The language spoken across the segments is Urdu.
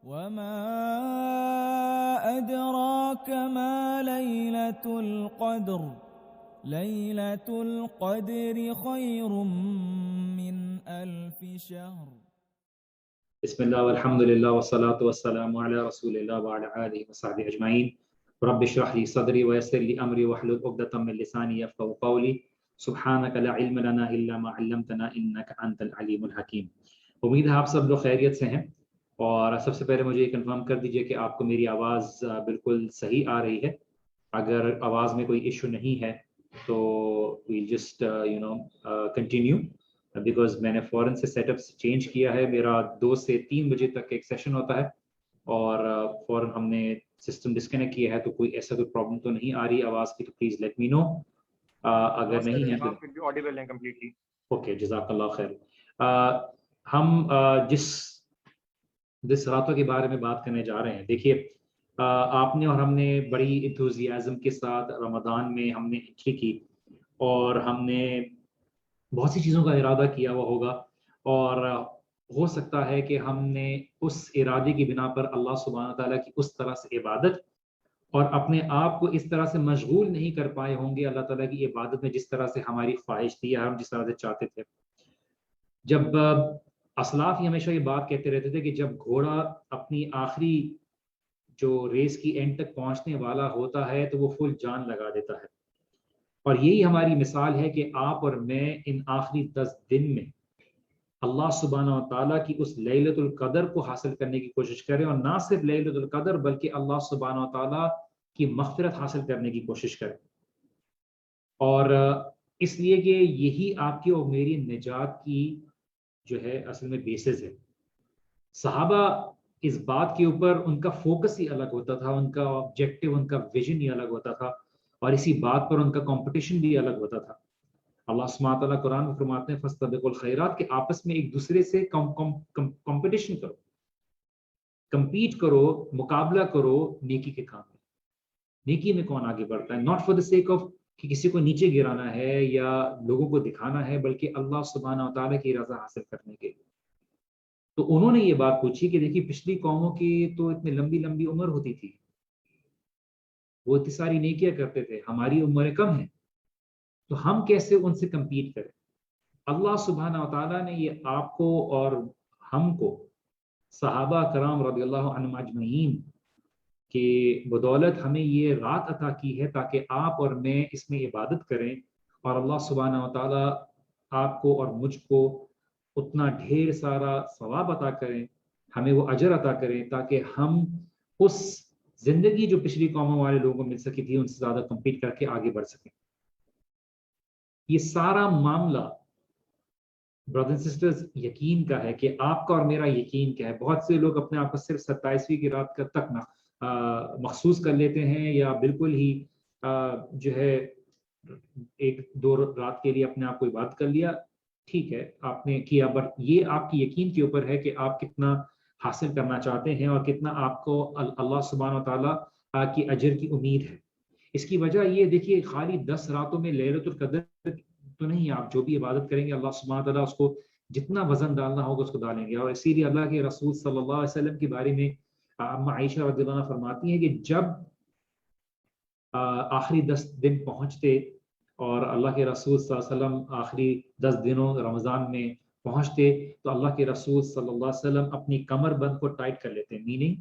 وما أدراك ما ليلة القدر ليلة القدر خير من 1000 شهر. بسم الله والحمد لله والصلاة والسلام على رسول الله وعلى آله وصحبه أجمعين. رب اشرح لي صدري ويسر لي أمري واحلل عقدة من لساني يفقهوا قولي. سبحانك لا علم لنا إلا ما علمتنا إنك أنت العليم الحكيم. امید ہے آپ سب لوگ خیریت سے ہیں، اور سب سے پہلے مجھے یہ کنفرم کر دیجئے کہ آپ کو میری آواز بالکل صحیح آ رہی ہے۔ اگر آواز میں کوئی ایشو نہیں ہے تو ویل جسٹ کنٹینیو، بیکاز میں نے فوراً سے سیٹ اپ چینج کیا ہے۔ میرا 2 سے 3 بجے تک ایک سیشن ہوتا ہے، اور فوراً ہم نے سسٹم ڈسکنیکٹ کیا ہے، تو کوئی ایسا کوئی پرابلم تو نہیں آ رہی آواز کی، تو پلیز لیٹ می نو اگر نہیں ہے تو آڈیبل ہیں کمپلیٹلی۔ اوکے، جزاک اللہ خیر۔ ہم جس راتوں کے بارے میں بات کرنے جا رہے ہیں، دیکھیے آپ نے اور ہم نے بڑی انتھوزیازم کے ساتھ رمضان میں ہم نے انٹری کی، اور ہم نے بہت سی چیزوں کا ارادہ کیا ہوا ہوگا، اور ہو سکتا ہے کہ ہم نے اس ارادے کی بنا پر اللہ سبحانہ تعالیٰ کی اس طرح سے عبادت اور اپنے آپ کو اس طرح سے مشغول نہیں کر پائے ہوں گے اللہ تعالیٰ کی عبادت میں جس طرح سے ہماری خواہش تھی یا ہم جس طرح سے چاہتے تھے۔ جب اسلاف ہی ہمیشہ یہ بات کہتے رہتے تھے کہ جب گھوڑا اپنی آخری جو ریس کی اینڈ تک پہنچنے والا ہوتا ہے تو وہ فل جان لگا دیتا ہے، اور یہی ہماری مثال ہے کہ آپ اور میں ان آخری 10 دن میں اللہ سبحانہ و تعالیٰ کی اس لیلۃ القدر کو حاصل کرنے کی کوشش کریں، اور نہ صرف لیلۃ القدر بلکہ اللہ سبحانہ و تعالیٰ کی مغفرت حاصل کرنے کی کوشش کریں، اور اس لیے کہ یہی آپ کی اور میری نجات کی جو ہے اصل میں بیسز ہے۔ صحابہ اس بات کے اوپر ان کا فوکس ہی الگ ہوتا تھا، ان کا آبجیکٹو، ان کا ویژن ہی الگ ہوتا تھا، اور اسی بات پر ان کا کمپٹیشن بھی الگ ہوتا تھا۔ اللہ سبحانہ تعالیٰ قرآن میں فرماتے ہیں فاستبقوا الخیرات، کہ آپس میں ایک دوسرے سے کمپٹیشن کرو، کمپیٹ کرو، مقابلہ کرو نیکی کے کام میں۔ نیکی میں کون آگے بڑھتا ہے، not for the sake of کہ کسی کو نیچے گرانا ہے یا لوگوں کو دکھانا ہے، بلکہ اللہ سبحانہ تعالیٰ کی رضا حاصل کرنے کے لیے۔ تو انہوں نے یہ بات پوچھی کہ دیکھیے پچھلی قوموں کی تو اتنی لمبی لمبی عمر ہوتی تھی، وہ اتنی ساری نیکیاں کرتے تھے، ہماری عمریں کم ہیں، تو ہم کیسے ان سے کمپیٹ کریں؟ اللہ سبحانہ وتعالیٰ نے یہ آپ کو اور ہم کو صحابہ کرام رضی اللہ عنہم اجمعین کی بدولت ہمیں یہ رات عطا کی ہے تاکہ آپ اور میں اس میں عبادت کریں، اور اللہ سبحانہ وتعالیٰ آپ کو اور مجھ کو اتنا ڈھیر سارا ثواب عطا کریں، ہمیں وہ اجر عطا کریں، تاکہ ہم اس زندگی جو پچھلی قوموں والے لوگوں کو مل سکی تھی ان سے زیادہ کمپیٹ کر کے آگے بڑھ سکیں۔ یہ سارا معاملہ برادرز اینڈ سسٹرز یقین کا ہے کہ آپ کا اور میرا یقین کیا ہے۔ بہت سے لوگ اپنے آپ کو صرف 27ویں کی رات تک مخصوص کر لیتے ہیں، یا بالکل ہی جو ہے 1-2 رات کے لیے اپنے آپ کو عبادت کر لیا، ٹھیک ہے آپ نے کیا، بٹ یہ آپ کی یقین کے اوپر ہے کہ آپ کتنا حاصل کرنا چاہتے ہیں اور کتنا آپ کو اللہ سبحانہ و تعالیٰ کی اجر کی امید ہے۔ اس کی وجہ یہ دیکھیے خالی 10 راتوں میں لیلۃ القدر تو نہیں، آپ جو بھی عبادت کریں گے اللہ سبحانہ تعالیٰ اس کو جتنا وزن ڈالنا ہوگا اس کو ڈالیں گے، اور اسی لیے اللہ کے رسول صلی اللہ علیہ وسلم کے بارے میں عائشہ رضی اللہ عنہا فرماتی ہیں کہ جب آخری 10 دن پہنچتے اور اللہ کے رسول صلی اللہ علیہ وسلم آخری 10 دنوں رمضان میں پہنچتے تو اللہ کے رسول صلی اللہ علیہ وسلم اپنی کمر بند کو ٹائٹ کر لیتے، میننگ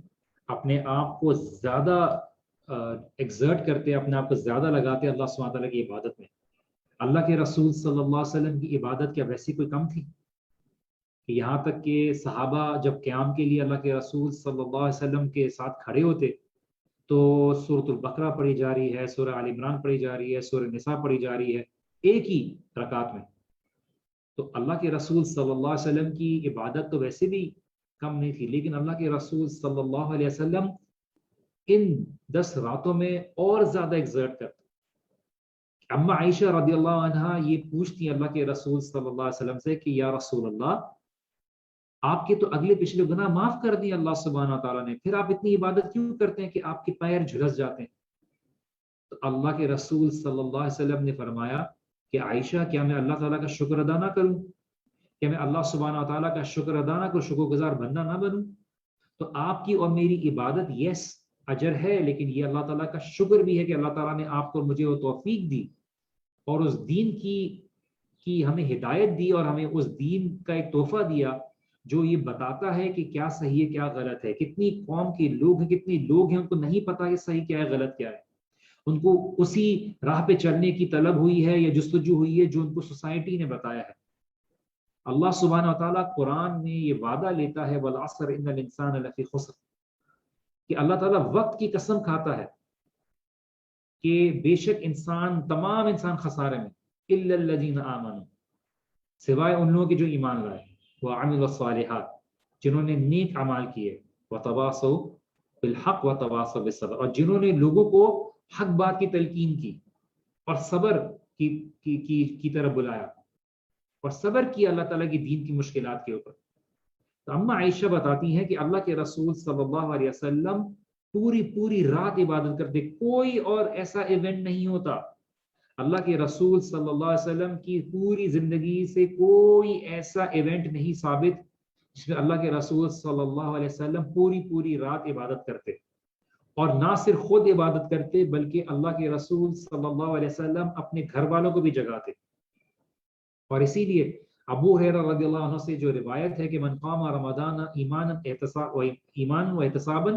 اپنے آپ کو زیادہ ایگزرٹ کرتے، اپنے آپ کو زیادہ لگاتے اللہ سبحانہ تعالیٰ کی عبادت میں۔ اللہ کے رسول صلی اللہ علیہ وسلم کی عبادت کیا ویسی کوئی کم تھی؟ کہ یہاں تک کہ صحابہ جب قیام کے لیے اللہ کے رسول صلی اللہ علیہ وسلم کے ساتھ کھڑے ہوتے تو سورۃ البقرہ پڑھی جا رہی ہے، سورہ آل عمران پڑھی جا رہی ہے، سورہ نساء پڑھی جا رہی ہے ایک ہی رکعت میں۔ تو اللہ کے رسول صلی اللہ علیہ وسلم کی عبادت تو ویسے بھی کم نہیں تھی، لیکن اللہ کے رسول صلی اللہ علیہ وسلم ان 10 راتوں میں اور زیادہ ایگزرٹ کرتے۔ اما عائشہ رضی اللہ عنہا یہ پوچھتی اللہ کے رسول صلی اللہ علیہ وسلم سے کہ یا رسول اللہ، آپ کے تو اگلے پچھلے گناہ معاف کر دیے اللہ سبحانہ تعالیٰ نے، پھر آپ اتنی عبادت کیوں کرتے ہیں کہ آپ کے پیر جھلس جاتے ہیں؟ تو اللہ کے رسول صلی اللہ علیہ وسلم نے فرمایا کہ عائشہ کیا میں اللہ تعالیٰ کا شکر ادا نہ کروں؟ کیا میں اللہ سبحانہ تعالیٰ کا شکر ادا نہ کروں، شکر گزار بندہ نہ بنوں؟ تو آپ کی اور میری عبادت یس اجر ہے، لیکن یہ اللہ تعالیٰ کا شکر بھی ہے کہ اللہ تعالیٰ نے آپ کو مجھے وہ توفیق دی اور اس دین کی ہمیں ہدایت دی، اور ہمیں اس دین کا ایک تحفہ دیا جو یہ بتاتا ہے کہ کیا صحیح ہے کیا غلط ہے۔ کتنی قوم کے لوگ ہیں، کتنے لوگ ہیں ان کو نہیں پتا کہ صحیح کیا ہے غلط کیا ہے، ان کو اسی راہ پہ چلنے کی طلب ہوئی ہے یا جستجو ہوئی ہے جو ان کو سوسائٹی نے بتایا ہے۔ اللہ سبحانہ و تعالیٰ قرآن میں یہ وعدہ لیتا ہے والعصر ان الانسان لفی خسر، کہ اللہ تعالیٰ وقت کی قسم کھاتا ہے کہ بے شک تمام انسان خسارے میں، الا الذین آمنوا، سوائے ان لوگوں کے جو ایمان لائے، وعملوا الصالحات، جنہوں نے نیک اعمال کیے، وتواصوا بالحق وتواصوا بالصبر، اور جنہوں نے لوگوں کو حق بات کی تلقین کی اور صبر کی طرف بلایا اور صبر کیا اللہ تعالیٰ کی دین کی مشکلات کے اوپر۔ تو اما عائشہ بتاتی ہیں کہ اللہ کے رسول صلی اللہ علیہ وسلم پوری رات عبادت کرتے، کوئی اور ایسا ایونٹ نہیں ہوتا۔ اللہ کے رسول صلی اللہ علیہ وسلم کی پوری زندگی سے کوئی ایسا ایونٹ نہیں ثابت جس میں اللہ کے رسول صلی اللہ علیہ وسلم پوری رات عبادت کرتے، اور نہ صرف خود عبادت کرتے بلکہ اللہ کے رسول صلی اللہ علیہ وسلم اپنے گھر والوں کو بھی جگاتے۔ اور اسی لیے ابو ہریرہ رضی اللہ عنہ سے جو روایت ہے کہ من قام رمضان ایمانا واحتسابا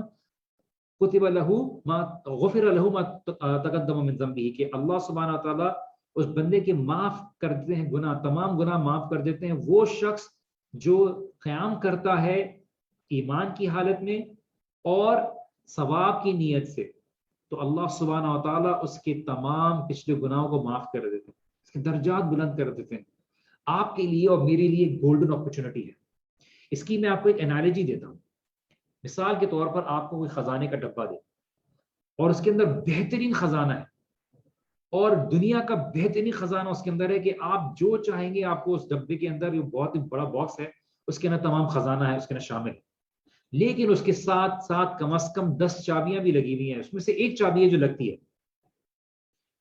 کتب له ما غفر له ما تقدم من ذنبه، کہ اللہ سبحانہ تعالیٰ اس بندے کے معاف کر دیتے ہیں گناہ، تمام گناہ معاف کر دیتے ہیں وہ شخص جو قیام کرتا ہے ایمان کی حالت میں اور ثواب کی نیت سے، تو اللہ سبحانہ تعالیٰ اس کے تمام پچھلے گناہوں کو معاف کر دیتے ہیں، اس کے درجات بلند کر دیتے ہیں۔ آپ کے لیے اور میرے لیے ایک گولڈن اپرچونٹی ہے۔ اس کی میں آپ کو ایک انالوجی دیتا ہوں۔ مثال کے طور پر آپ کو کوئی خزانے کا ڈبہ دے اور اس کے اندر بہترین خزانہ ہے، اور دنیا کا بہترین خزانہ اس کے اندر ہے کہ آپ جو چاہیں گے آپ کو اس ڈبے کے اندر، یہ بہت ہی بڑا باکس ہے، اس کے اندر تمام خزانہ ہے، اس کے اندر شامل ہے، لیکن اس کے ساتھ ساتھ کم از کم 10 چابیاں بھی لگی ہوئی ہیں، اس میں سے ایک چابی ہے جو لگتی ہے،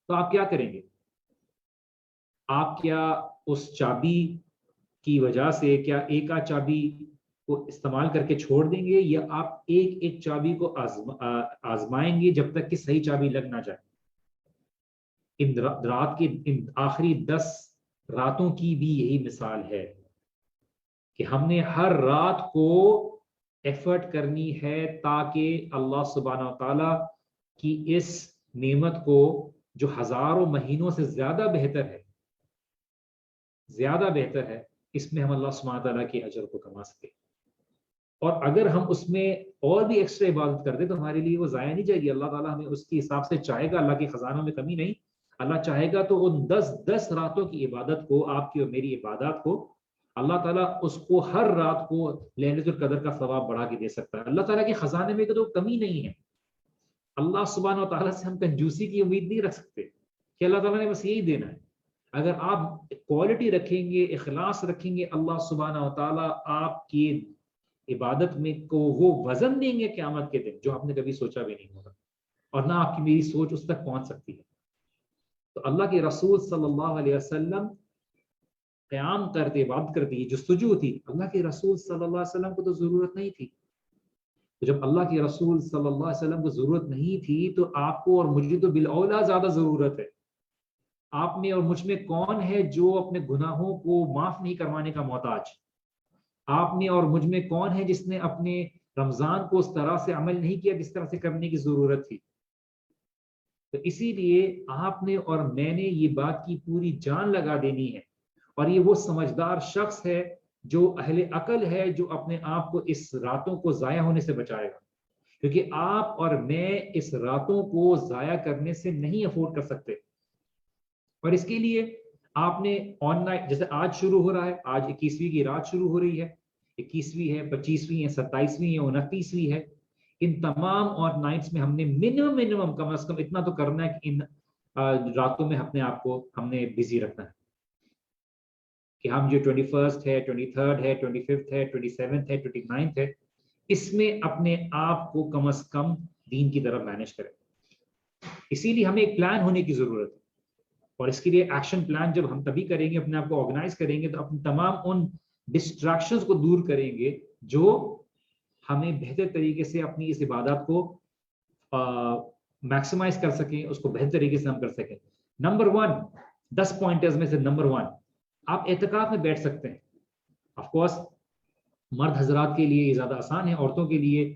تو آپ کیا کریں گے؟ آپ کیا اس چابی کی وجہ سے کیا ایک آدھ چابی کو استعمال کر کے چھوڑ دیں گے، یا آپ ایک چابی کو آزمائیں گے جب تک کہ صحیح چابی لگ نہ جائے؟ ان رات کے ان آخری 10 راتوں کی بھی یہی مثال ہے کہ ہم نے ہر رات کو ایفرٹ کرنی ہے تاکہ اللہ سبحانہ وتعالی کی اس نعمت کو جو ہزاروں مہینوں سے زیادہ بہتر ہے اس میں ہم اللہ سبحانہ تعالیٰ کے اجر کو کما سکے۔ اور اگر ہم اس میں اور بھی ایکسٹرا عبادت کر دیں تو ہمارے لیے وہ ضائع نہیں جائے گی، اللہ تعالیٰ ہمیں اس کے حساب سے چاہے گا، اللہ کے خزانوں میں کمی نہیں، اللہ چاہے گا تو ان 10 راتوں کی عبادت کو، آپ کی اور میری عبادات کو، اللہ تعالیٰ اس کو ہر رات کو لیلۃ القدر کا ثواب بڑھا کے دے سکتا ہے۔ اللہ تعالیٰ کے خزانے میں تو کمی نہیں ہے۔ اللہ سبحانہ و تعالیٰ سے ہم کنجوسی کی امید نہیں رکھ سکتے کہ اللہ تعالیٰ نے بس یہی دینا ہے۔ اگر آپ کوالٹی رکھیں گے، اخلاص رکھیں گے، اللہ سبحانہ و تعالیٰ آپ کی عبادت میں کو وہ وزن دیں گے قیامت کے دن جو آپ نے کبھی سوچا بھی نہیں ہوگا، اور نہ آپ کی میری سوچ اس تک پہنچ سکتی ہے۔ تو اللہ کے رسول صلی اللہ علیہ وسلم قیام کرتے، عبادت کرتے، یہ جستجو تھی۔ اللہ کے رسول صلی اللہ علیہ وسلم کو تو ضرورت نہیں تھی، تو جب اللہ کے رسول صلی اللہ علیہ وسلم کو ضرورت نہیں تھی تو آپ کو اور مجھے تو بالاولیٰ زیادہ ضرورت ہے۔ آپ میں اور مجھ میں کون ہے جو اپنے گناہوں کو معاف نہیں کروانے کا محتاج؟ آپ میں اور مجھ میں کون ہے جس نے اپنے رمضان کو اس طرح سے عمل نہیں کیا جس طرح سے کرنے کی ضرورت تھی؟ تو اسی لیے آپ نے اور میں نے یہ بات کی پوری جان لگا دینی ہے، اور یہ وہ سمجھدار شخص ہے جو اہل عقل ہے جو اپنے آپ کو اس راتوں کو ضائع ہونے سے بچائے گا، کیونکہ آپ اور میں اس راتوں کو ضائع کرنے سے نہیں افورڈ کر سکتے۔ اور اس کے لیے آپ نے آن لائن، جیسے آج شروع ہو رہا ہے، آج 21ویں کی رات شروع ہو رہی ہے، 21ویں ہے، 25ویں ہے، 27ویں ہے، 29ویں ہے، ان تمام اور نائٹس میں ہم نے منیمم کم از کم اتنا تو کرنا ہے کہ ان راتوں میں اپنے آپ کو ہم نے بزی رکھنا ہے کہ ہم جو 21 ہے، 23 ہے، 25 ہے، 27 ہے، 29 ہے، اس میں اپنے آپ کو کم از کم دین کی طرف مینیج کریں۔ اسی لیے ہمیں ایک پلان ہونے کی ضرورت ہے، اور اس کے لیے ایکشن پلان جب ہم تبھی کریں گے، اپنے آپ کو آرگنائز کریں گے تو اپنے تمام ان ڈسٹریکشنز کو دور کریں گے جو ہمیں بہتر طریقے سے اپنی اس عبادت کو میکسیمائز کر سکیں، اس کو بہتر طریقے سے ہم کر سکیں۔ نمبر 1، 10 پوائنٹرز میں سے نمبر 1، آپ اعتکاف میں بیٹھ سکتے ہیں۔ آف کورس مرد حضرات کے لیے یہ زیادہ آسان ہے، عورتوں کے لیے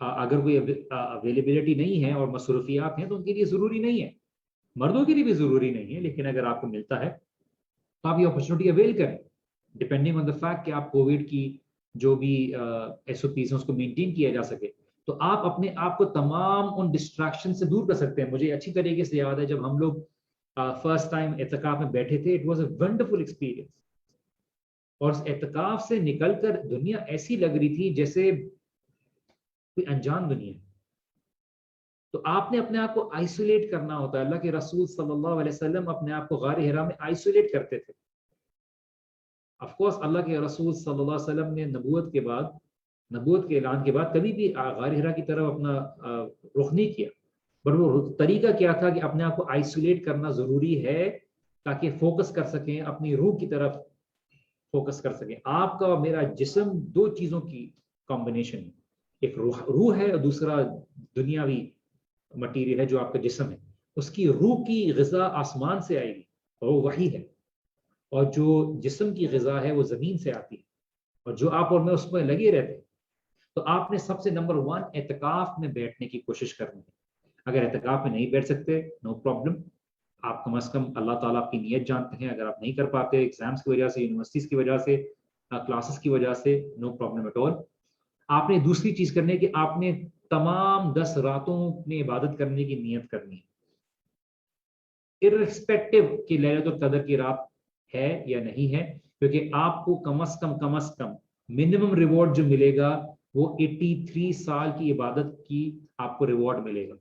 اگر کوئی اویلیبلٹی نہیں ہے اور مصروفیات ہیں تو ان کے لیے ضروری نہیں ہے، مردوں کے لیے بھی ضروری نہیں ہے، لیکن اگر آپ کو ملتا ہے تو آپ یہ اپرچونٹی اویل کریں، ڈپینڈنگ آن دا فیکٹ کہ آپ کووڈ کی جو بھی ایس او پیز ہیں اس کو مینٹین کیا جا سکے، تو آپ اپنے آپ کو تمام ان ڈسٹریکشن سے دور کر سکتے ہیں۔ مجھے اچھی طریقے سے یاد ہے جب ہم لوگ فرسٹ ٹائم اعتکاف میں بیٹھے تھے، it was a wonderful experience, اور اس اعتکاف سے نکل کر دنیا ایسی لگ رہی تھی جیسے کوئی انجان دنیا ہے۔ تو آپ نے اپنے آپ کو آئسولیٹ کرنا ہوتا ہے۔ اللہ کے رسول صلی اللہ علیہ وسلم اپنے آپ کو غار حرا میں آئسولیٹ کرتے تھے۔ آف کورس اللہ کے رسول صلی اللہ علیہ وسلم نے نبوت کے اعلان کے بعد کبھی بھی غار حرا کی طرف اپنا رخ نہیں کیا، پر وہ طریقہ کیا تھا کہ اپنے آپ کو آئسولیٹ کرنا ضروری ہے تاکہ فوکس کر سکیں، اپنی روح کی طرف فوکس کر سکیں۔ آپ کا اور میرا جسم دو چیزوں کی کمبینیشن ہے، ایک روح ہے اور دوسرا دنیاوی مٹیریل ہے جو آپ کا جسم ہے۔ اس کی روح کی غذا آسمان سے آئے گی اور وہ وحی ہے، اور جو جسم کی غذا ہے وہ زمین سے آتی ہے، اور جو آپ اور میں اس میں لگے رہتے ہیں۔ تو آپ نے سب سے نمبر 1 اعتکاف میں بیٹھنے کی کوشش کرنی ہے۔ اگر اعتکاف میں نہیں بیٹھ سکتے، نو پرابلم، آپ کم از کم اللہ تعالیٰ آپ کی نیت جانتے ہیں۔ اگر آپ نہیں کر پاتے ایگزامس کی وجہ سے، یونیورسٹیز کی وجہ سے، کلاسز کی وجہ سے، نو پرابلم ایٹ آل۔ آپ نے دوسری چیز کرنی ہے کہ آپ نے تمام 10 راتوں میں عبادت کرنے کی نیت کرنی ہے، ارسپیکٹو کہ لیلۃ القدر کی رات ہے یا نہیں ہے، کیونکہ آپ کو کم از کم منیمم ریوارڈ جو ملے گا وہ 83 سال کی عبادت کی آپ کو ریوارڈ ملے گا۔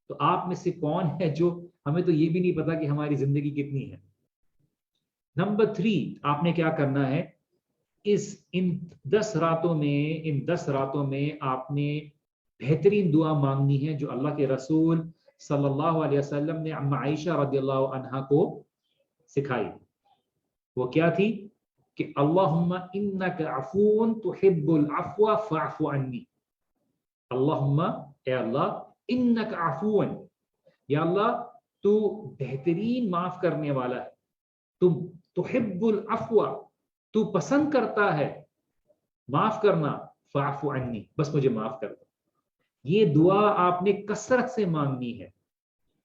تو آپ میں سے کون ہے جو، ہمیں تو یہ بھی نہیں پتا کہ ہماری زندگی کتنی ہے۔ نمبر 3، آپ نے کیا کرنا ہے، ان 10 راتوں میں آپ نے بہترین دعا مانگنی ہے جو اللہ کے رسول صلی اللہ علیہ وسلم نے عائشہ رضی اللہ عنہا کو سکھائی۔ وہ کیا تھی کہ اللہم انک عفو تحب العفو فاعف عنی، اللہم اے اللہ، انک عفو، یا اللہ تو بہترین معاف کرنے والا ہے، تم تحب العفو، تو پسند کرتا ہے معاف کرنا، فاعف عنی، بس مجھے معاف کر دو۔ یہ دعا آپ نے کثرت سے مانگنی ہے،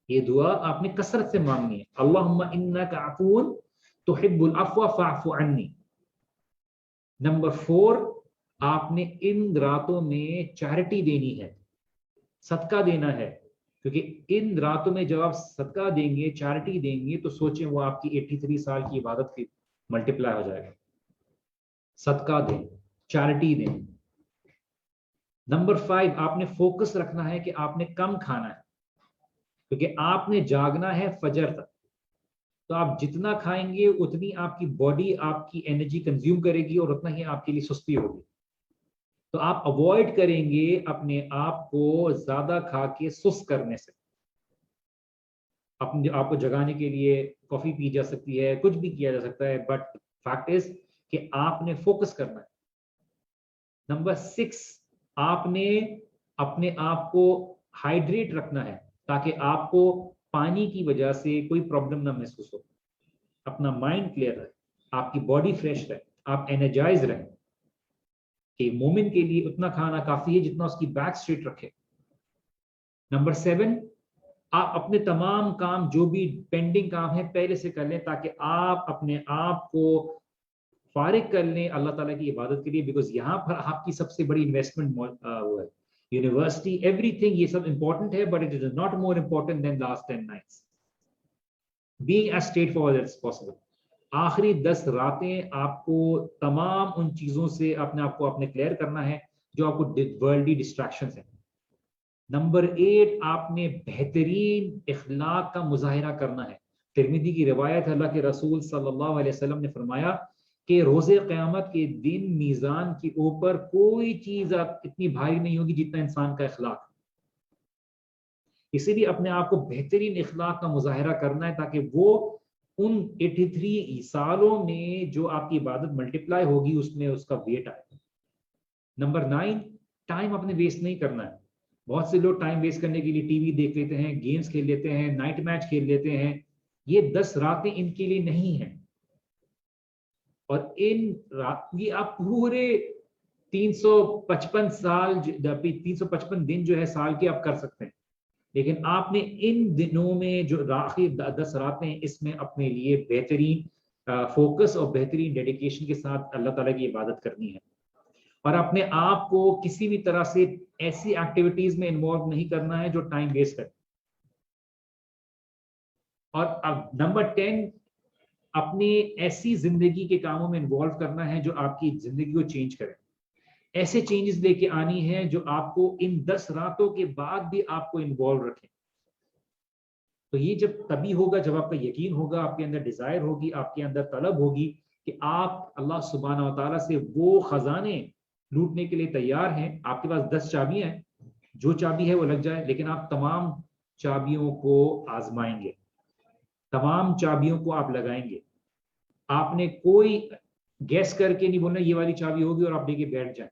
یہ دعا آپ نے کثرت سے مانگنی ہے، اللہم انک عفو تحب العفو فاعف عنی۔ نمبر 4، آپ نے ان راتوں میں چیریٹی دینی ہے، صدقہ دینا ہے، کیونکہ ان راتوں میں جب آپ صدقہ دیں گے، چیریٹی دیں گے، تو سوچیں وہ آپ کی 83 سال کی عبادت کی ملٹیپلائی ہو جائے گا۔ صدقہ دیں، چیریٹی دیں۔ نمبر 5، آپ نے فوکس رکھنا ہے کہ آپ نے کم کھانا ہے، کیونکہ آپ نے جاگنا ہے فجر تک، تو آپ جتنا کھائیں گے اتنی آپ کی باڈی آپ کی انرجی کنزیوم کرے گی اور اتنا ہی آپ کے لیے سستی ہوگی۔ تو آپ اوائڈ کریں گے اپنے آپ کو زیادہ کھا کے سست کرنے سے۔ اپنے آپ کو جگانے کے لیے کافی پی جا سکتی ہے، کچھ بھی کیا جا سکتا ہے، بٹ فیکٹ از کہ آپ نے فوکس کرنا ہے۔ نمبر 6، آپ نے اپنے آپ کو ہائیڈریٹ رکھنا ہے تاکہ آپ کو پانی کی وجہ سے کوئی پرابلم نہ محسوس ہو، اپنا مائنڈ کلیئر رہے، آپ کی باڈی فریش رہے، آپ انرجائز رہیں۔ کہ مومن کے لیے اتنا کھانا کافی ہے جتنا اس کی بیک اسٹریٹ رکھے۔ نمبر 7، آپ اپنے تمام کام جو بھی پینڈنگ کام ہے پہلے سے کر لیں تاکہ آپ اپنے آپ کو فارغ کر لیں اللہ تعالیٰ کی عبادت کے لیے، بیکاز یہاں پر آپ کی سب سے بڑی انویسٹمنٹ وہ ہے۔ یونیورسٹی، ایوری تھنگ، یہ سب امپورٹنٹ ہے، but it is not more important than last 10 nights۔ being as straightforward as possible۔ آخری 10 راتیں آپ کو تمام ان چیزوں سے اپنے آپ کو کلیئر کرنا ہے جو آپ کو ورلڈی ڈسٹریکشنز ہیں۔ نمبر 8، آپ نے بہترین اخلاق کا مظاہرہ کرنا ہے۔ ترمذی کی روایت ہے، اللہ کے رسول صلی اللہ علیہ وسلم نے فرمایا کہ روز قیامت کے دن میزان کے اوپر کوئی چیز اتنی بھاری نہیں ہوگی جتنا انسان کا اخلاق۔ اسی لیے اپنے آپ کو بہترین اخلاق کا مظاہرہ کرنا ہے تاکہ وہ ان 83 سالوں میں جو آپ کی عبادت ملٹیپلائی ہوگی اس میں اس کا ویٹ آئے۔ نمبر 9، ٹائم اپنے ویسٹ نہیں کرنا ہے. بہت سے لوگ ٹائم ویسٹ کرنے کے لیے ٹی وی دیکھ لیتے ہیں, گیمز کھیل لیتے ہیں, نائٹ میچ کھیل لیتے ہیں. یہ 10 راتیں ان کے لیے نہیں ہیں. اور ان رات یہ آپ پورے 355 سال 355 دن جو ہے سال کے آپ کر سکتے ہیں, لیکن آپ نے ان دنوں میں جو آخری 10 راتیں اس میں اپنے لیے بہترین فوکس اور بہترین ڈیڈیکیشن کے ساتھ اللہ تعالیٰ کی عبادت کرنی ہے, اور اپنے آپ کو کسی بھی طرح سے ایسی ایکٹیویٹیز میں انوالو نہیں کرنا ہے جو ٹائم ویسٹ کرے. اور اب نمبر 10, اپنے ایسی زندگی کے کاموں میں انوالو کرنا ہے جو آپ کی زندگی کو چینج کرے. ایسے چینجز لے کے آنی ہے جو آپ کو ان 10 راتوں کے بعد بھی آپ کو انوالو رکھیں. تو یہ جب تبھی ہوگا جب آپ کا یقین ہوگا, آپ کے اندر ڈیزائر ہوگی, آپ کے اندر طلب ہوگی کہ آپ اللہ سبحانہ و تعالیٰ سے وہ خزانے لوٹنے کے لیے تیار ہیں. آپ کے پاس 10 چابیاں ہیں, جو چابی ہے وہ لگ جائے, لیکن آپ تمام چابیوں کو آزمائیں گے, تمام چابیوں کو آپ لگائیں گے. آپ نے کوئی گیس کر کے نہیں بولنا یہ والی چابی ہوگی اور آپ لے کے بیٹھ جائیں,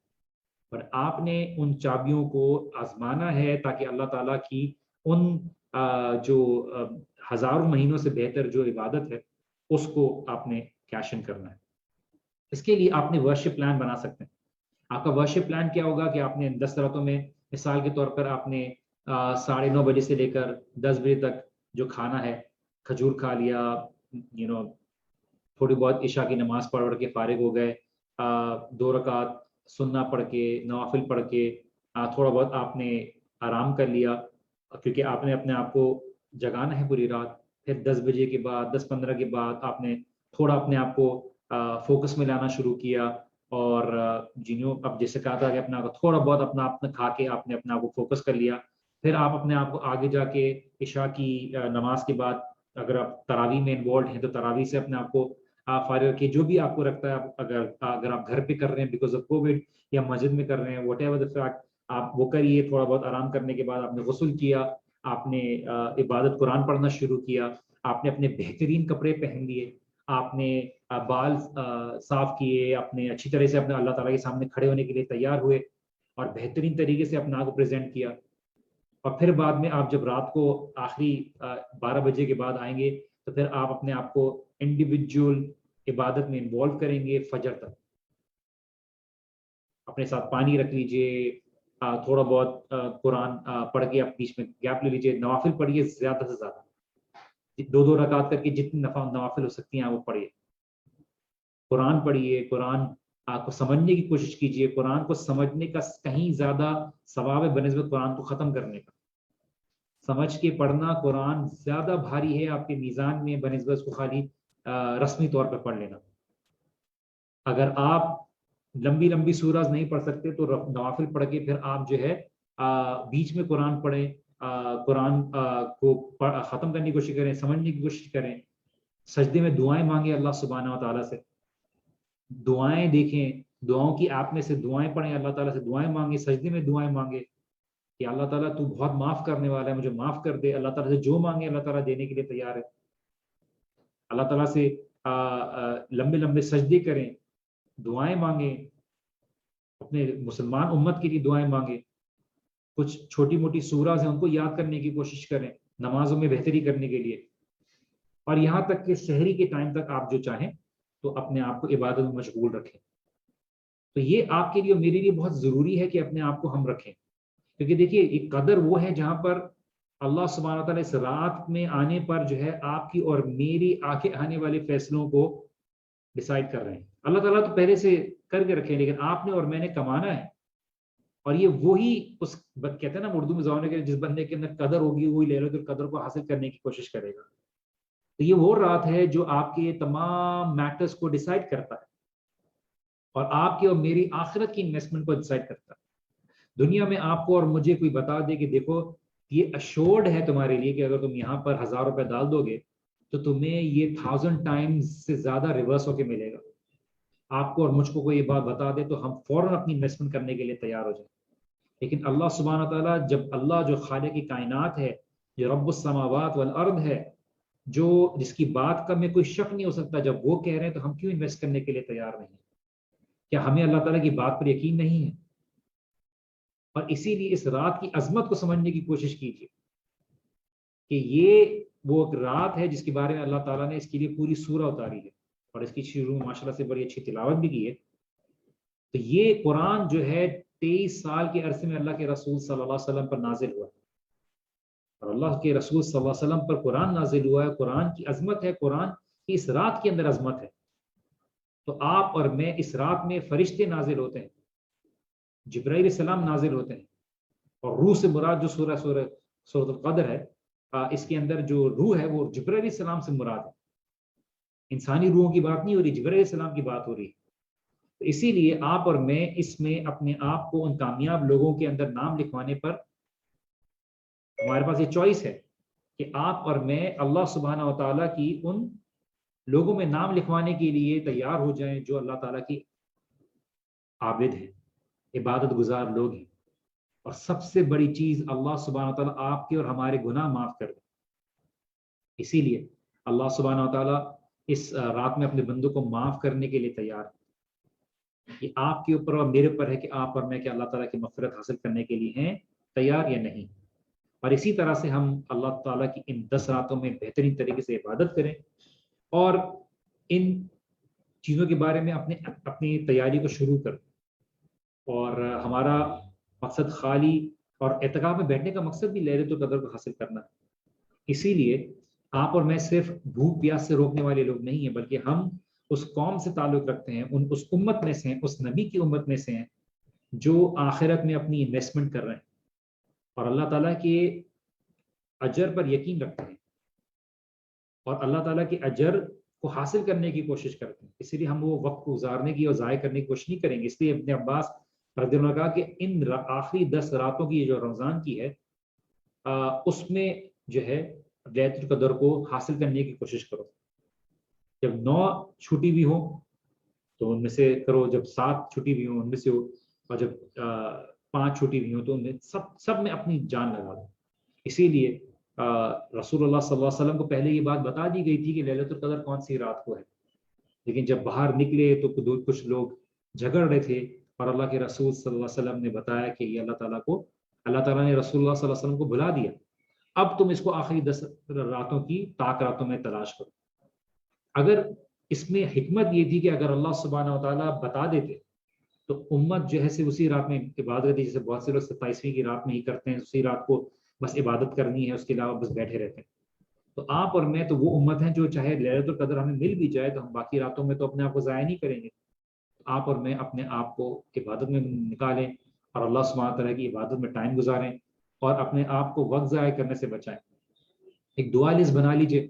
پر آپ نے ان چابیوں کو آزمانا ہے تاکہ اللہ تعالیٰ کی ان جو ہزاروں مہینوں سے بہتر جو عبادت ہے اس کو آپ نے کیشن کرنا ہے. اس کے لیے آپ نے ورشپ پلان بنا سکتے ہیں. آپ کا ورشپ پلان کیا ہوگا کہ آپ نے 10 راتوں میں مثال کے طور پر آپ نے 9:30 بجے سے لے کر 10 بجے تک جو کھانا ہے, کھجور کھا لیا, تھوڑی بہت عشاء کی نماز پڑھ کے فارغ ہو گئے, 2 رکعت سننا پڑھ کے نوافل پڑھ کے تھوڑا بہت آپ نے آرام کر لیا, کیونکہ آپ نے اپنے آپ کو جگانا ہے پوری رات. پھر 10 بجے کے بعد 10-15 کے بعد آپ نے تھوڑا اپنے آپ کو فوکس میں لانا شروع کیا, اور اب جیسے کہا تھا کہ اپنا تھوڑا بہت اپنا کھا کے آپ نے اپنے آپ کو فوکس کر لیا. پھر آپ اپنے آپ کو آگے جا کے عشاء کی نماز کے بعد اگر آپ تراویح میں انوالوڈ ہیں تو تراویح سے اپنے آپ کو فارغ رکھیے. جو بھی آپ کو رکھتا ہے, اگر آپ گھر پہ کر رہے ہیں بیکاز آف کووڈ, یا مسجد میں کر رہے ہیں, واٹ ایور دا فیکٹ, آپ وہ کریے. تھوڑا بہت آرام کرنے کے بعد آپ نے غسل کیا, آپ نے عبادت قرآن پڑھنا شروع کیا, آپ نے اپنے بہترین کپڑے پہن لیے, آپ نے بال صاف کیے, اپنے اچھی طرح سے اپنے اللہ تعالیٰ کے سامنے کھڑے ہونے کے لیے تیار ہوئے اور بہترین طریقے سے اپنا کو پریزنٹ کیا. اور پھر بعد میں آپ جب رات کو آخری 12 بجے کے بعد آئیں گے تو پھر آپ اپنے آپ کو انڈیویجول عبادت میں انوالو کریں گے فجر تک. اپنے ساتھ پانی رکھ لیجئے, تھوڑا بہت قرآن پڑھ کے آپ بیچ میں گیپ لے لیجئے, نوافل پڑھیے زیادہ سے زیادہ, 2 رکعت کر کے جتنی نوافل ہو سکتی ہیں وہ پڑھیے. قرآن پڑھیے, قرآن کو سمجھنے کی کوشش کیجئے. قرآن کو سمجھنے کا کہیں زیادہ ثواب ہے بنسبت قرآن کو ختم کرنے کا. سمجھ کے پڑھنا قرآن زیادہ بھاری ہے آپ کے میزان میں بنسبت اس کو خالی رسمی طور پہ پڑھ لینا. اگر آپ لمبی لمبی سورہ نہیں پڑھ سکتے تو نوافل پڑھ کے پھر آپ جو ہے بیچ میں قرآن پڑھیں, قرآن کو ختم کرنے کی کوشش کریں, سمجھنے کی کوشش کریں. سجدے میں دعائیں مانگیں اللہ سبحانہ و تعالیٰ سے, دعائیں دیکھیں, دعاؤں کی آپ میں سے دعائیں پڑھیں, اللہ تعالیٰ سے دعائیں مانگیں, سجدے میں دعائیں مانگیں کہ اللہ تعالیٰ تو بہت معاف کرنے والا ہے, مجھے معاف کر دے. اللہ تعالیٰ سے جو مانگے اللہ تعالیٰ دینے کے لیے تیار ہے. اللہ تعالیٰ سے لمبے لمبے سجدے کریں, دعائیں مانگیں, اپنے مسلمان امت کے لیے دعائیں مانگیں. کچھ چھوٹی موٹی سورہ ہیں ان کو یاد کرنے کی کوشش کریں نمازوں میں بہتری کرنے کے لیے. اور یہاں تک کہ شہری کے ٹائم تک آپ جو چاہیں تو اپنے آپ کو عبادت میں مشغول رکھیں. تو یہ آپ کے لیے اور میرے لیے بہت ضروری ہے کہ اپنے آپ کو ہم رکھیں, کیونکہ دیکھیے ایک قدر وہ ہے جہاں پر اللہ سبحانہ تعالیٰ اس رات میں آنے پر جو ہے آپ کی اور میری آگے آنے والے فیصلوں کو ڈیسائیڈ کر رہے ہیں. اللہ تعالیٰ تو پہلے سے کر کے رکھے, لیکن آپ نے اور میں نے کمانا ہے. اور یہ وہی اس کہتے ہیں نا اردو میں زبان کے, جس بندے کے اندر قدر ہوگی وہی لیلۃ القدر کو حاصل کرنے کی کوشش کرے گا. تو یہ وہ رات ہے جو آپ کے تمام میٹرز کو ڈیسائیڈ کرتا ہے اور آپ کی اور میری آخرت کی انویسٹمنٹ کو ڈیسائیڈ کرتا ہے. دنیا میں آپ کو اور مجھے کوئی بتا دے کہ دیکھو یہ اشورڈ ہے تمہارے لیے کہ اگر تم یہاں پر 1000 روپے ڈال دو گے تو تمہیں یہ 1000 ٹائمز سے زیادہ ریورس ہو کے ملے گا. آپ کو اور مجھ کو کوئی یہ بات بتا دے تو ہم فوراً اپنی انویسٹمنٹ کرنے کے لیے تیار ہو جائیں. لیکن اللہ سبحانہ تعالیٰ, جب اللہ جو خالق کی کائنات ہے, جو رب السماوات والارض ہے, جس کی بات کا میں کوئی شک نہیں ہو سکتا, جب وہ کہہ رہے ہیں تو ہم کیوں انویسٹ کرنے کے لیے تیار نہیں ہیں؟ کیا ہمیں اللہ تعالیٰ کی بات پر یقین نہیں ہے؟ اور اسی لیے اس رات کی عظمت کو سمجھنے کی کوشش کیجیے کہ یہ وہ ایک رات ہے جس کے بارے میں اللہ تعالیٰ نے اس کے لیے پوری سورہ اتاری ہے اور اس کی شروع ماشاء اللہ سے بڑی اچھی تلاوت بھی کی ہے. تو یہ قرآن جو ہے 23 سال کے عرصے میں اللہ کے رسول صلی اللہ علیہ وسلم پر نازل ہوا ہے، اور اللہ کے رسول صلی اللہ علیہ وسلم پر قرآن نازل ہوا ہے. قرآن کی عظمت ہے، قرآن کی اس رات کے اندر عظمت ہے. تو آپ اور میں اس رات میں فرشتے نازل ہوتے ہیں، جبرائیل علیہ السلام نازل ہوتے ہیں، اور روح سے مراد جو سورۃ القدر ہے، اس کے اندر جو روح ہے وہ جبرائیل علیہ السلام سے مراد ہے. انسانی روحوں کی بات نہیں ہو رہی، جبرائیل علیہ السلام کی بات ہو رہی ہے. تو اسی لیے آپ اور میں اس میں اپنے آپ کو ان کامیاب لوگوں کے اندر نام لکھوانے پر ہمارے پاس یہ چوائس ہے کہ آپ اور میں اللہ سبحانہ و تعالیٰ کی ان لوگوں میں نام لکھوانے کے لیے تیار ہو جائیں جو اللہ تعالیٰ کی عابد ہیں، عبادت گزار لوگ ہیں. اور سب سے بڑی چیز اللہ سبحانہ و تعالیٰ آپ کے اور ہمارے گناہ معاف کر دیں. اسی لیے اللہ سبحانہ و تعالیٰ اس رات میں اپنے بندوں کو معاف کرنے کے لیے تیار ہے. یہ آپ کے اوپر اور میرے اوپر ہے کہ آپ اور میں کہ اللہ تعالیٰ کی مغفرت حاصل کرنے کے لیے ہیں تیار یا نہیں. اور اسی طرح سے ہم اللہ تعالیٰ کی ان 10 راتوں میں بہترین طریقے سے عبادت کریں اور ان چیزوں کے بارے میں اپنی تیاری کو شروع کریں. اور ہمارا مقصد خالی اور اعتکاف میں بیٹھنے کا مقصد بھی لیلۃ القدر کو حاصل کرنا ہے. اسی لیے آپ اور میں صرف بھوک پیاس سے روکنے والے لوگ نہیں ہیں، بلکہ ہم اس قوم سے تعلق رکھتے ہیں، اس امت میں سے ہیں، اس نبی کی امت میں سے ہیں جو آخرت میں اپنی انویسٹمنٹ کر رہے ہیں اور اللہ تعالیٰ کے اجر پر یقین رکھتے ہیں اور اللہ تعالیٰ کے اجر کو حاصل کرنے کی کوشش کرتے ہیں. اسی لیے ہم وہ وقت کو گزارنے کی اور ضائع کرنے کی کوشش نہیں کریں گے. اس لیے ابن عباس رضی اللہ عنہ کہا کہ ان آخری 10 راتوں کی جو رمضان کی ہے اس میں جو ہے لیلۃ القدر کو حاصل کرنے کی کوشش کرو. جب 9 چھٹی بھی ہو تو ان میں سے کرو، جب 7 چھٹی بھی ہو ان میں سے ہو، اور جب 5 چھٹی بھی ہو تو ان میں سب میں اپنی جان لگا دو. اسی لیے رسول اللہ صلی اللہ علیہ وسلم کو پہلے یہ بات بتا دی گئی تھی کہ لیلۃ القدر کون سی رات کو ہے، لیکن جب باہر نکلے تو کچھ لوگ جھگڑ رہے تھے اور اللہ کے رسول صلی اللہ علیہ وسلم نے بتایا کہ یہ اللہ تعالیٰ نے رسول اللہ صلی اللہ علیہ وسلم کو بلا دیا، اب تم اس کو آخری 10 راتوں کی طاق راتوں میں تلاش کرو. اگر اس میں حکمت یہ تھی کہ اگر اللہ سبحانہ و تعالیٰ بتا دیتے تو امت جو ہے اسی رات میں عبادت کرتی، جیسے بہت سے لوگ 27ویں کی رات میں ہی کرتے ہیں، اسی رات کو بس عبادت کرنی ہے، اس کے علاوہ بس بیٹھے رہتے ہیں. تو آپ اور میں تو وہ امت ہیں جو چاہے لیلۃ القدر ہمیں مل بھی جائے تو ہم باقی راتوں میں تو اپنے آپ کو ضائع نہیں کریں گے. آپ اور میں اپنے آپ کو عبادت میں نکالیں اور اللہ سبحانہ تعالیٰ کی عبادت میں ٹائم گزاریں اور اپنے آپ کو وقت ضائع کرنے سے بچائیں. ایک دعا لسٹ بنا لیجئے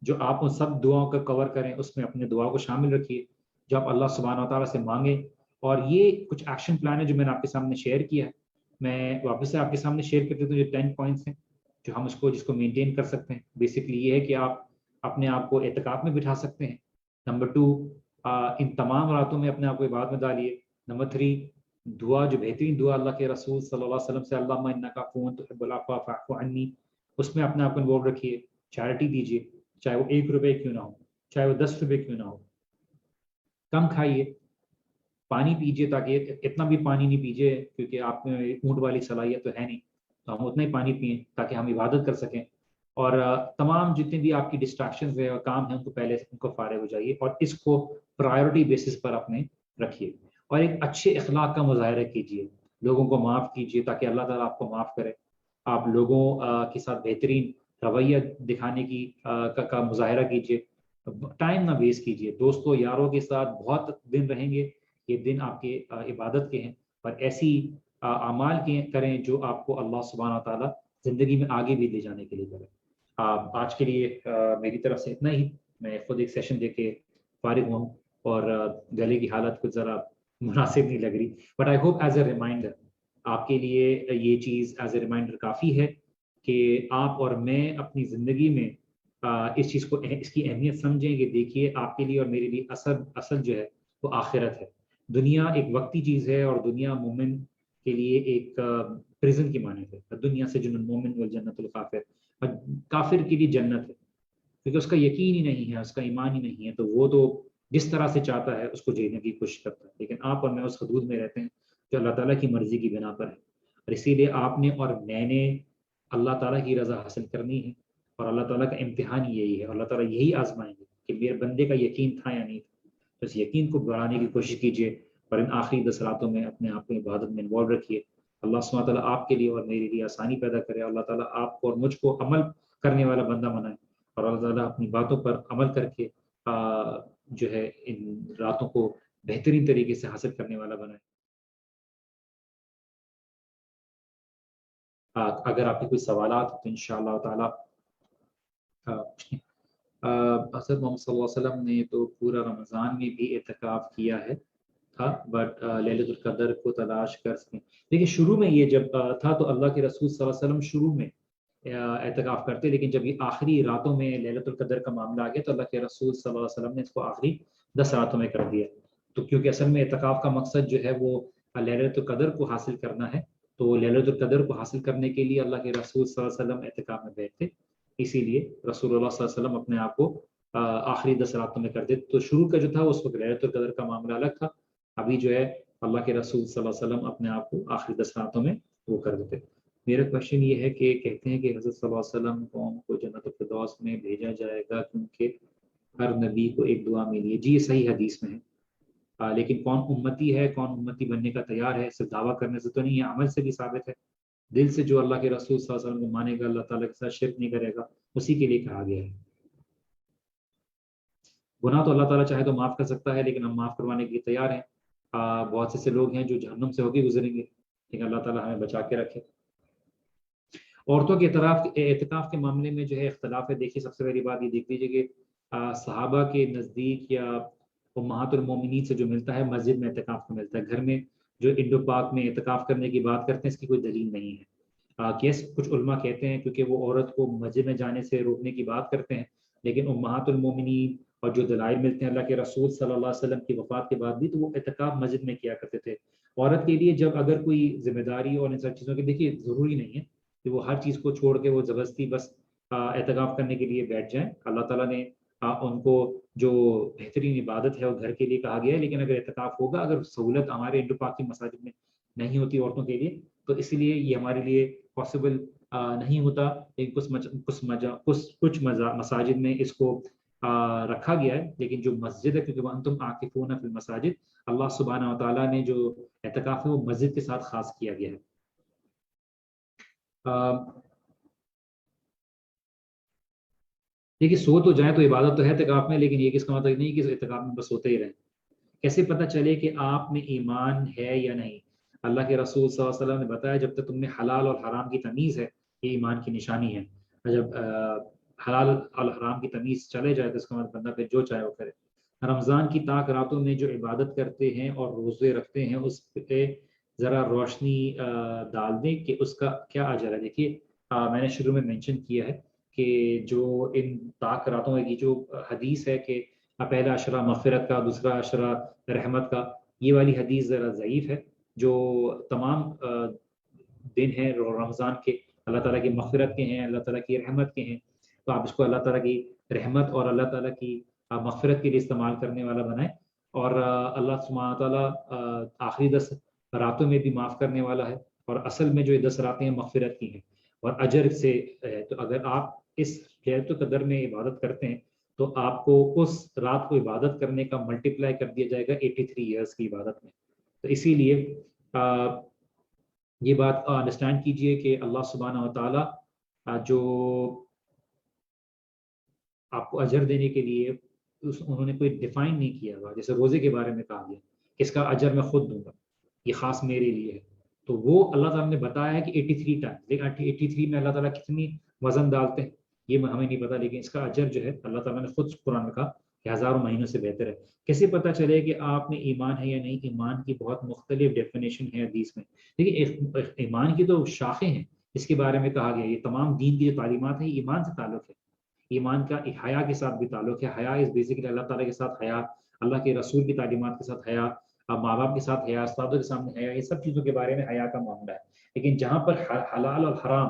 جو آپ ان سب دعاؤں کا کور کریں، اس میں اپنے دعا کو شامل رکھیے جو آپ اللہ سبحانہ تعالیٰ سے مانگیں. اور یہ کچھ ایکشن پلان ہے جو میں نے آپ کے سامنے شیئر کیا ہے. میں واپس سے آپ کے سامنے شیئر کرتے ہوں. جو 10 پوائنٹس ہیں جو ہم جس کو مینٹین کر سکتے ہیں. بیسکلی یہ ہے کہ آپ اپنے آپ کو اعتکاف میں بٹھا سکتے ہیں. نمبر 2، ان تمام راتوں میں اپنے آپ کو عبادت میں ڈالیے. نمبر 3، دعا جو بہترین دعا اللہ کے رسول صلی اللہ علیہ وسلم سے اللہم انک عفو تحب العفو فاعف عنی، اس میں اپنے آپ کو انوالو رکھیے. چیریٹی دیجیے، چاہے وہ 1 روپے کیوں نہ ہو، چاہے وہ 10 روپے کیوں نہ ہو. کم کھائیے، پانی پیجیے، تاکہ اتنا بھی پانی نہیں پیجیے کیونکہ آپ میں اونٹ والی صلاحیت تو ہے نہیں، تو ہم اتنا ہی پانی پئیں تاکہ ہم عبادت کر سکیں. اور تمام جتنے بھی آپ کی ڈسٹریکشنز ہیں اور کام ہیں ان کو فارغ ہو جائیے اور اس کو پرائیورٹی بیسس پر اپنے رکھیے. اور ایک اچھے اخلاق کا مظاہرہ کیجیے، لوگوں کو معاف کیجیے تاکہ اللہ تعالیٰ آپ کو معاف کرے. آپ لوگوں کے ساتھ بہترین رویہ دکھانے کا مظاہرہ کیجیے. ٹائم نہ ویسٹ کیجیے. دوستوں یاروں کے ساتھ بہت دن رہیں گے، یہ دن آپ کے عبادت کے ہیں، پر ایسی اعمال کریں جو آپ کو اللہ سبحانہ تعالیٰ زندگی میں آگے بھی لے جانے کے لیے کرے. آج کے لیے میری طرف سے اتنا ہی. میں خود ایک سیشن دے کے فارغ ہوں اور گلے کی حالت کچھ ذرا مناسب نہیں لگ رہی، but I hope as a reminder آپ کے لیے یہ چیز ایز اے ریمائنڈر کافی ہے کہ آپ اور میں اپنی زندگی میں اس چیز کو، اس کی اہمیت سمجھیں کہ دیکھیے آپ کے لیے اور میرے لیے اصل جو ہے وہ آخرت ہے. دنیا ایک وقتی چیز ہے اور دنیا مومن کے لیے ایک پریزن کی مانند ہے. دنیا سے جن المومن والجنت الکافر، اور کافر کے لیے جنت ہے کیونکہ اس کا یقین ہی نہیں ہے، اس کا ایمان ہی نہیں ہے، تو وہ تو جس طرح سے چاہتا ہے اس کو جینے کی کوشش کرتا ہے. لیکن آپ اور میں اس حدود میں رہتے ہیں جو اللہ تعالیٰ کی مرضی کی بنا پر ہے. اور اسی لیے آپ نے اور میں نے اللہ تعالیٰ کی رضا حاصل کرنی ہے، اور اللہ تعالیٰ کا امتحان یہی ہے، اللہ تعالیٰ یہی آزمائیں گے کہ میرے بندے کا یقین تھا یا نہیں تھا۔ تو اس یقین کو بڑھانے کی کوشش کیجیے، اور ان آخری 10 راتوں میں اپنے آپ کو عبادت میں انوالو رکھیے۔ اللہ سبحانہ تعالیٰ آپ کے لیے اور میرے لیے آسانی پیدا کرے، اللہ تعالیٰ آپ کو اور مجھ کو عمل کرنے والا بندہ بنائے، اور اللہ تعالیٰ اپنی باتوں پر عمل کر کے جو ہے ان راتوں کو بہترین طریقے سے حاصل کرنے والا بنائے۔ اگر آپ کے کوئی سوالات تو انشاءاللہ تعالیٰ پوچھیں۔ حضرت محمد صلی اللہ علیہ وسلم نے تو پورا رمضان میں بھی اعتکاف کیا ہے تھا، بٹ لیلۃ القدر کو تلاش کر سکیں۔ دیکھیں شروع میں یہ جب تھا تو اللہ کے رسول صلی اللہ علیہ وسلم شروع میں اعتکاف کرتے، لیکن جب یہ آخری راتوں میں لیلۃ القدر کا معاملہ آ گیا تو اللہ کے رسول صلی اللہ علیہ وسلم نے اس کو آخری 10 راتوں میں کر دیا۔ تو کیونکہ اصل میں اعتکاف کا مقصد جو ہے وہ لیلۃ القدر کو حاصل کرنا ہے، تو لیلۃ القدر کو حاصل کرنے کے لیے اللہ کے رسول صلی اللہ علیہ وسلم اعتکاف میں بیٹھتے، اسی لیے رسول اللہ صلی اللہ علیہ وسلم اپنے آپ کو آخری 10 راتوں میں کر دیتے۔ تو شروع کا جو تھا اس وقت لیلۃ القدر کا معاملہ الگ تھا، ابھی جو ہے اللہ کے رسول صلی اللہ علیہ وسلم اپنے آپ کو آخری 10 راتوں میں وہ کر دیتے۔ میرا کوشچن یہ ہے کہ کہتے ہیں کہ حضرت صلی اللہ علیہ وسلم قوم کو جنت الفردوس میں بھیجا جائے گا کیونکہ ہر نبی کو ایک دعا ملی ہے۔ جی یہ صحیح حدیث میں ہے، لیکن کون امتی ہے، کون امتی بننے کا تیار ہے، صرف دعویٰ کرنے سے تو نہیں، یہ عمل سے بھی ثابت ہے۔ دل سے جو اللہ کے رسول صلی اللہ علیہ وسلم کو مانے گا، اللہ تعالیٰ کے ساتھ شرک نہیں کرے گا، اسی کے لیے کہا گیا ہے۔ گناہ تو اللہ تعالیٰ چاہے تو معاف کر سکتا ہے، لیکن ہم معاف کروانے کے لیے تیار ہیں۔ بہت سے لوگ ہیں جو جہنم سے ہو کے گزریں گے، لیکن اللہ تعالیٰ ہمیں بچا کے رکھے۔ عورتوں کے اعتکاف کے معاملے میں جو ہے اختلاف ہے۔ دیکھیے سب سے پہلی بات یہ دیکھ لیجیے کہ صحابہ کے نزدیک یا امہات المومنین سے جو ملتا ہے مسجد میں اعتکاف کو ملتا ہے، گھر میں جو انڈو پاک میں اعتکاف کرنے کی بات کرتے ہیں اس کی کوئی دلیل نہیں ہے۔ کچھ علماء کہتے ہیں کیونکہ وہ عورت کو مسجد میں جانے سے روکنے کی بات کرتے ہیں، لیکن امہات المومنین اور جو دلائل ملتے ہیں اللہ کے رسول صلی اللہ علیہ وسلم کی وفات کے بعد بھی، تو وہ اعتکاف مسجد میں کیا کرتے تھے۔ عورت کے لیے جب اگر کوئی ذمہ داری اور ان سب چیزوں کی، دیکھیے ضروری نہیں ہے کہ وہ ہر چیز کو چھوڑ کے وہ زبردستی بس اعتکاف کرنے کے لیے بیٹھ جائیں۔ اللہ تعالیٰ نے ان کو جو بہترین عبادت ہے وہ گھر کے لیے کہا گیا ہے، لیکن اگر اعتکاف ہوگا، اگر سہولت ہمارے انڈو پاک کی مساجد میں نہیں ہوتی عورتوں کے لیے، تو اسی لیے یہ ہمارے لیے پاسبل نہیں ہوتا، لیکن کچھ مساجد میں اس کو رکھا گیا ہے۔ لیکن جو مسجد ہے، کیونکہ وَأَنْتُمْ عَاكِفُونَ فِي الْمَسَاجِدِ، اللہ سبحانہ و تعالیٰ نے جو اعتکاف ہے وہ مسجد کے ساتھ خاص کیا گیا ہے۔ دیکھیے سو تو جائیں تو عبادت تو ہے اعتکاف میں، لیکن یہ کس کا مطلب نہیں کہ اعتکاف میں بس ہوتے ہی رہیں۔ کیسے پتہ چلے کہ آپ میں ایمان ہے یا نہیں؟ اللہ کے رسول صلی اللہ علیہ وسلم نے بتایا جب تک تم میں حلال اور حرام کی تمیز ہے یہ ایمان کی نشانی ہے۔ جب حلال اور حرام کی تمیز چلے جائے تو اس کا مطلب بندہ پھر جو چاہے وہ کرے۔ رمضان کی طاق راتوں میں جو عبادت کرتے ہیں اور روزے رکھتے ہیں اس پہ ذرا روشنی ڈال دیں کہ اس کا کیا اجر ہے۔ دیکھیے میں نے شروع میں مینشن کیا ہے کہ جو ان طاق راتوں کی جو حدیث ہے کہ پہلا عشرہ مغفرت کا، دوسرا عشرہ رحمت کا، یہ والی حدیث ذرا ضعیف ہے۔ جو تمام دن ہیں رمضان کے اللہ تعالیٰ کی مغفرت کے ہیں، اللہ تعالیٰ کی رحمت کے ہیں، تو آپ اس کو اللہ تعالیٰ کی رحمت اور اللہ تعالیٰ کی مغفرت کے لیے استعمال کرنے والا بنائیں۔ اور اللہ سبحانہ تعالیٰ آخری 10 راتوں میں بھی معاف کرنے والا ہے، اور اصل میں جو 10 راتیں ہیں مغفرت کی ہیں اور اجر سے تو اگر آپ اس لیلۃ القدر میں عبادت کرتے ہیں تو آپ کو اس رات کو عبادت کرنے کا ملٹیپلائی کر دیا جائے گا 83 ایئرس کی عبادت میں۔ تو اسی لیے یہ بات انڈرسٹینڈ کیجئے کہ اللہ سبحانہ و تعالیٰ جو آپ کو اجر دینے کے لیے انہوں نے کوئی ڈیفائن نہیں کیا ہوا، جیسے روزے کے بارے میں کہا گیا کہ اس کا اجر میں خود دوں گا، یہ خاص میرے لیے ہے، تو وہ اللہ تعالیٰ نے بتایا ہے کہ 83 ٹائم، لیکن 83 میں اللہ تعالیٰ کتنی وزن ڈالتے ہیں یہ ہمیں نہیں پتا، لیکن اس کا اجر جو ہے اللہ تعالیٰ نے خود قرآن میں کہا کہ ہزاروں مہینوں سے بہتر ہے۔ کیسے پتہ چلے کہ آپ میں ایمان ہے یا نہیں؟ ایمان کی بہت مختلف ڈیفینیشن ہے حدیث میں۔ دیکھیے ایمان کی تو شاخیں ہیں، اس کے بارے میں کہا گیا یہ تمام دین کی جو تعلیمات ہیں ایمان سے تعلق ہے۔ ایمان کا حیا کے ساتھ بھی تعلق ہے۔ حیا از بیسیکلی اللہ تعالیٰ کے ساتھ حیا، اللہ کے رسول کی تعلیمات کے ساتھ حیا، ماں باپ کے ساتھ حیا، استادوں کے سامنے حیا، یہ سب چیزوں کے بارے میں حیا کا معاملہ ہے۔ لیکن جہاں پر حلال اور حرام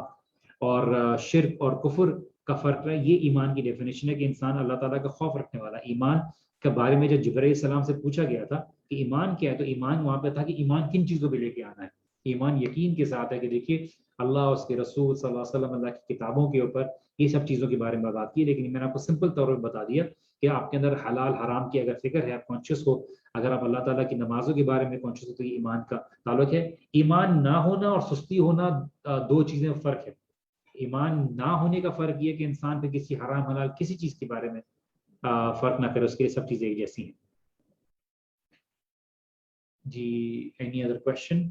اور شرک اور کفر کا فرق ہے، یہ ایمان کی ڈیفینیشن ہے کہ انسان اللہ تعالیٰ کا خوف رکھنے والا۔ ایمان کے بارے میں جب جبرائیل السلام سے پوچھا گیا تھا کہ ایمان کیا ہے، تو ایمان وہاں پہ تھا کہ ایمان کن چیزوں پہ لے کے آنا ہے۔ ایمان یقین کے ساتھ ہے کہ دیکھیے اللہ اس کے رسول صلی اللہ علیہ وسلم اللہ کی کتابوں کے اوپر یہ سب چیزوں کے بارے میں بات کی، لیکن میں نے آپ کو سمپل طور پر بتا دیا کہ آپ کے اندر حلال حرام کی اگر فکر ہے، آپ کانشیس ہو، اگر آپ اللہ تعالیٰ کی نمازوں کے بارے میں کانشیس ہو، تو یہ ایمان کا تعلق ہے۔ ایمان نہ ہونا اور سستی ہونا دو چیزیں فرق ہے۔ ایمان نہ ہونے کا فرق یہ کہ انسان پہ کسی حرام حلال کسی چیز کے بارے میں فرق نہ کرے، اس کے لیے سب چیزیں ایک جیسی ہیں۔ جی اینی ادر کوشچن؟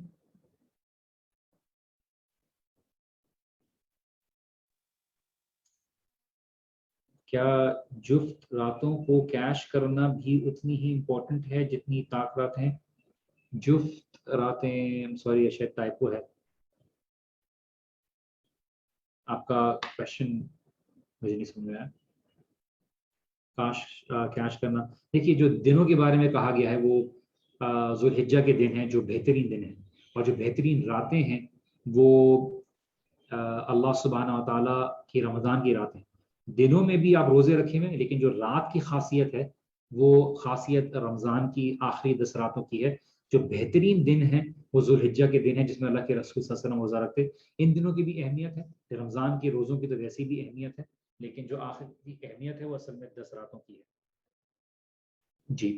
کیا جفت راتوں کو کیش کرنا بھی اتنی ہی امپورٹنٹ ہے جتنی طاق رات ہیں؟ جفت راتیں، سوری شاید ٹائپو ہے آپ کا کوشچن، مجھے نہیں سمجھ میں آیا۔ کیش کرنا، دیکھیے جو دنوں کے بارے میں کہا گیا ہے وہ ذو الحجہ کے دن ہیں جو بہترین دن ہیں، اور جو بہترین راتیں ہیں وہ اللہ سبحانہ و تعالیٰ کی رمضان کی راتیں۔ دنوں میں بھی آپ روزے رکھے ہوئے، لیکن جو رات کی خاصیت ہے وہ خاصیت رمضان کی آخری 10 راتوں کی ہے۔ جو بہترین دن ہیں وہ ذو الحجہ کے دن ہیں جس میں اللہ کے رسول صلی اللہ علیہ وسلم روزہ رکھتے۔ ان دنوں کی بھی اہمیت ہے، رمضان کے روزوں کی تو ویسی بھی اہمیت ہے، لیکن جو آخر کی اہمیت ہے وہ اصل میں 10 راتوں کی ہے۔ جی